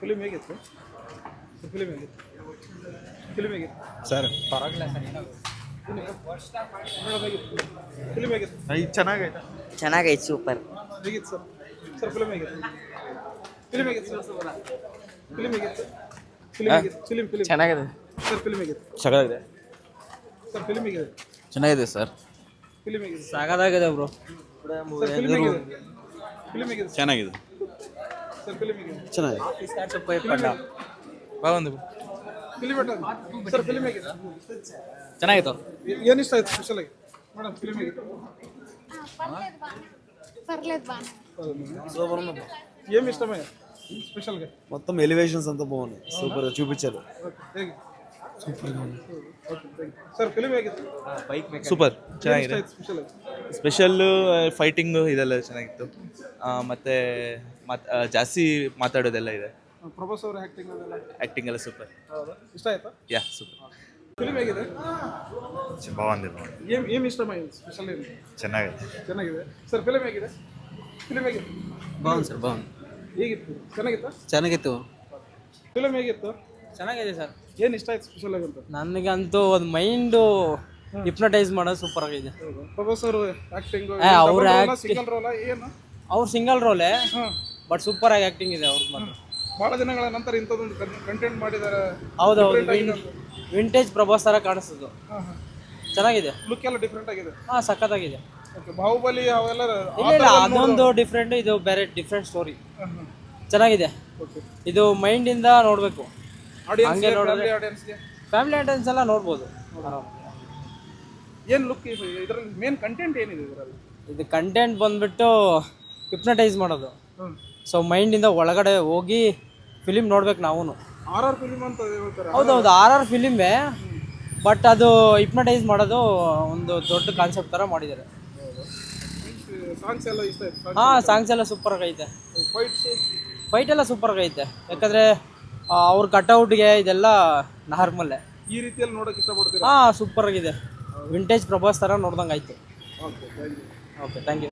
Film ಹೇಗಿತ್ತು? Film ಹೇಗಿತ್ತು? Film ಹೇಗಿತ್ತು ಸರ್ ಪರವಾಗಿಲ್ಲ ಸರ್ ಫಿಲ್ಮ್ ಹೇಗಿತ್ತು? ಚೆನ್ನಾಗೈತೆ. ಚೆನ್ನಾಗೈತೆ ಸೂಪರ್. ಹೇಗಿತ್ತು ಸರ್? ಸರ್ ಫಿಲ್ಮ್ ಹೇಗಿತ್ತು? ಫಿಲ್ಮ್ ಹೇಗಿತ್ತು ಸರ್? ಫಿಲ್ಮ್ ಹೇಗಿತ್ತು? ಫಿಲ್ಮ್ ಹೇಗಿತ್ತು? ಫಿಲ್ಮ್ ಚೆನ್ನಾಗಿದೆ ಸರ್ ಫಿಲ್ಮ್ ಹೇಗಿತ್ತು? ಚೆನ್ನಾಗಿದೆ. ಸರ್ ಫಿಲ್ಮ್ ಹೇಗಿದೆ? ಚೆನ್ನಾಗಿದೆ ಸರ್. ಫಿಲ್ಮ್ ಹೇಗಿದೆ? ಸಾಕಾಗಿದೆ ಬ್ರೋ. ಸರ್ ಫಿಲ್ಮ್ ಹೇಗಿದೆ? ಫಿಲ್ಮ್ ಹೇಗಿದೆ? ಚೆನ್ನಾಗಿದೆ. ಸರ್ ಫಿಲ್ಮ್ ಹೇಗಿದೆ? ಚೆನ್ನಾಗಿದೆ. ಬಾಗುಂದು ಫಿಲ್ಮ್ ಸರ್ ಫಿಲ್ಮ್ ಹೇಗಿದೆ? ಚೆನ್ನಾಗಿತ್ತು. ಏನು ಇಷ್ಟ ಆಯ್ತು ಸ್ಪೆಷಲ್ ಆಗಿ ಮೇಡಮ್? ಫಿಲ್ಮ್ ಹೇಗಿತ್ತು? పర్లేదు బాగా ఏమి ఇష్టమే స్పెషల్గా? మొత్తం ఎలివేషన్స్ అంతా బాగున్నాయి, సూపర్ గా చూపించారు. ಹೇಗೆ? ಸರ್ ಫಿಲ್ಮ್ ಹೇಗಿತ್ತು? ಸೂಪರ್ ಚೆನ್ನಾಗಿದೆ. ಸ್ಪೆಷಲ್ ಸ್ಪೆಷಲ್ ಫೈಟಿಂಗ್ ಇದೆಲ್ಲ ಚೆನ್ನಾಗಿತ್ತು. ಮತ್ತೆ ಜಾಸ್ತಿ ಮಾತಾಡೋದೆಲ್ಲ ಇದೆ. ಪ್ರಭಾಸ್ ಅವರ ಆಕ್ಟಿಂಗ್ ಅದೆಲ್ಲ ಆ್ಯಕ್ಟಿಂಗ್ ಎಲ್ಲ ಸೂಪರ್. ಹೌದಾ? ಇಷ್ಟ ಆಯ್ತಾ? ಯಾ ಸೂಪರ್. ಫಿಲ್ಮ್ ಹೇಗಿದೆ? ಬಾಗುಂದು ಏಮ್ ಇಷ್ಟమైంది ಸ್ಪೆಷಲ್ ಏನು? ಚೆನ್ನಾಗಿದೆ. ಚೆನ್ನಾಗಿದೆ. ಸರ್ ಫಿಲ್ಮ್ ಹೇಗಿದೆ? ಫಿಲ್ಮ್ ಹೇಗಿತ್ತು? ಬಾగుಂದು ಸರ್ ಬಾಗುಂದು. ಹೇಗಿತ್ತು? ಚೆನ್ನಾಗಿತ್ತಾ? ಚೆನ್ನಾಗಿತ್ತು. ಫಿಲ್ಮ್ ಹೇಗಿತ್ತು? ಚೆನ್ನಾಗಿದೆ ಸರ್. ಏನು ಇಷ್ಟ ಆಯ್ತು ಸ್ಪೆಷಲ್ ಆಗಿ ಅಂತ? ನನಗಂತೂ ಒಂದು ಮೈಂಡು ಹಿಪ್ನಟೈಸ್ ಮಾಡೋದು ಸೂಪರ್ ಆಗಿದೆ. ಪ್ರಭಾಸ್ ಅವರು ಆಕ್ಟಿಂಗ್ ಅವ್ರ ಸಿಂಗಲ್ ರೋಲ ಏನು? ಅವ್ರು ಸಿಂಗಲ್ ರೋಲೇ ಹಾಂ, ಬಟ್ ಸೂಪರ್ ಆಗಿ ಆ್ಯಕ್ಟಿಂಗ್ ಇದೆ ಅವ್ರದ್ದು ಮಾತ್ರ. ಭಾಳ ದಿನಗಳ ನಂತರ ಇಂಥದ್ದೊಂದು ಕಂಟೆಂಟ್ ಮಾಡಿದ್ದಾರೆ. ಹೌದೌದು, ವಿಂಟೇಜ್ ಪ್ರಭಾಸ್ ಥರ ಕಾಣಿಸ್ತದೆ. ಹಾಂ ಹಾಂ, ಚೆನ್ನಾಗಿದೆ. ಲುಕ್ ಎಲ್ಲ ಡಿಫ್ರೆಂಟ್ ಆಗಿದೆ. ಹಾಂ ಸಖತ್ತಾಗಿದೆ. ಓಕೆ, ಬಾಹುಬಲಿ ಅವೆಲ್ಲ ಇಲ್ಲ ಇಲ್ಲ, ಅದೊಂದು ಡಿಫ್ರೆಂಟ್, ಇದು ಬೇರೆ ಡಿಫ್ರೆಂಟ್ ಸ್ಟೋರಿ. ಚೆನ್ನಾಗಿದೆ. ಓಕೆ, ಇದು ಮೈಂಡಿಂದ ನೋಡಬೇಕು. ಹಂಗೆ ನೋಡಿದ್ರೆ ಆಡಿಯನ್ಸ್ಗೆ ಫ್ಯಾಮಿಲಿ ಆಡಿಯನ್ಸ್ ಎಲ್ಲ ನೋಡ್ಬೋದು. ಏನು ಲುಕ್ ಇದರಲ್ಲಿ ಮೇನ್ ಕಂಟೆಂಟ್ ಏನಿದೆ ಇದರಲ್ಲಿ? ಇದು ಕಂಟೆಂಟ್ ಬಂದ್ಬಿಟ್ಟು ಹಿಪ್ನಟೈಸ್ ಮಾಡೋದು. ಹ್ಞೂ, ಸೊ ಮೈಂಡಿಂದ ಒಳಗಡೆ ಹೋಗಿ ಫಿಲಿಮ್ ನೋಡ್ಬೇಕು ನಾವು. ಆರ್ ಫಿಲ್ಮ್ ಅಂತ ಹೇಳ್ತಾರೆ. ಹೌದೌದು, ಆರ್ ಫಿಲಿಮೇ, ಬಟ್ ಅದು ಹಿಪ್ನಟೈಸ್ ಮಾಡೋದು ಒಂದು ದೊಡ್ಡ ಕಾನ್ಸೆಪ್ಟ್ ಥರ ಮಾಡಿದ್ದಾರೆ. ಸಾಂಗ್ಸ್ ಎಲ್ಲ ಇಷ್ಟ ಆಯ್ತು? ಹಾಂ, ಸಾಂಗ್ಸ್ ಎಲ್ಲ ಸೂಪರ್ ಆಗೈತೆ. ಫೈಟ್ ಎಲ್ಲ ಸೂಪರ್ ಆಗೈತೆ. ಯಾಕಂದರೆ ಅವ್ರ ಕಟ್ಔಟ್ಗೆ ಇದೆಲ್ಲ ನಾರ್ಮಲ್ಲೇ. ಈ ರೀತಿಯಲ್ಲಿ ನೋಡೋಕೆ ಇಷ್ಟಪಡ್ತೀರಾ? ಹಾಂ, ಸೂಪರ್ ಆಗಿದೆ. ವಿಂಟೇಜ್ ಪ್ರಭಾಸ್ ಥರ ನೋಡ್ದಂಗೆ ಆಯಿತು. Okay, thank you. Okay, thank you.